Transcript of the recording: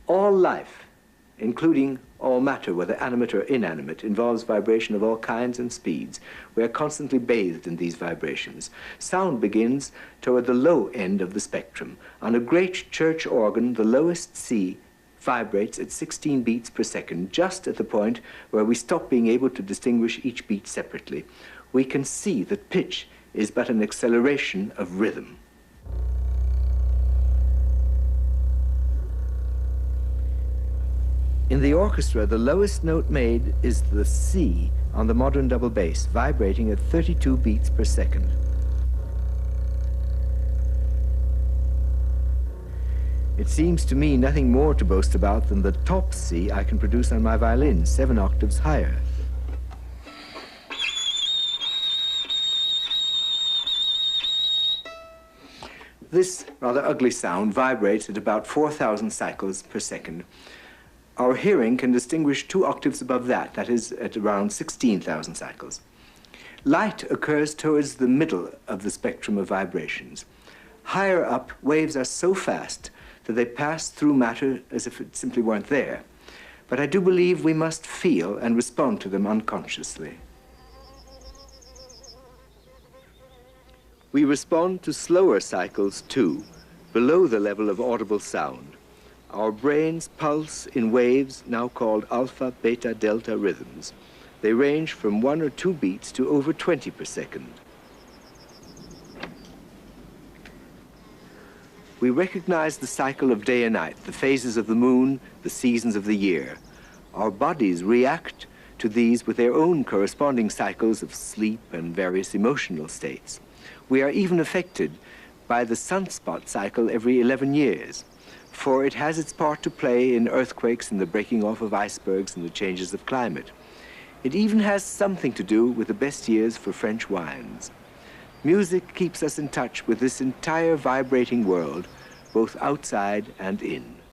All life, including all matter, whether animate or inanimate, involves vibration of all kinds and speeds. We are constantly bathed in these vibrations. Sound begins toward the low end of the spectrum. On a great church organ, the lowest C vibrates at 16 beats per second, just at the point where we stop being able to distinguish each beat separately. We can see that pitch is but an acceleration of rhythm. In the orchestra, the lowest note made is the C on the modern double bass, vibrating at 32 beats per second. It seems to me nothing more to boast about than the top C I can produce on my violin, 7 octaves higher. This rather ugly sound vibrates at about 4,000 cycles per second. Our hearing can distinguish 2 octaves above that, that is at around 16,000 cycles. Light occurs towards the middle of the spectrum of vibrations. Higher up, waves are so fast that they pass through matter as if it simply weren't there. But I do believe we must feel and respond to them unconsciously. We respond to slower cycles too, below the level of audible sound. Our brains pulse in waves now called alpha, beta, delta rhythms. They range from 1 or 2 beats to over 20 per second. We recognize the cycle of day and night, the phases of the moon, the seasons of the year. Our bodies react to these with their own corresponding cycles of sleep and various emotional states. We are even affected by the sunspot cycle every 11 years. For it has its part to play in earthquakes and the breaking off of icebergs and the changes of climate. It even has something to do with the best years for French wines. Music keeps us in touch with this entire vibrating world, both outside and in.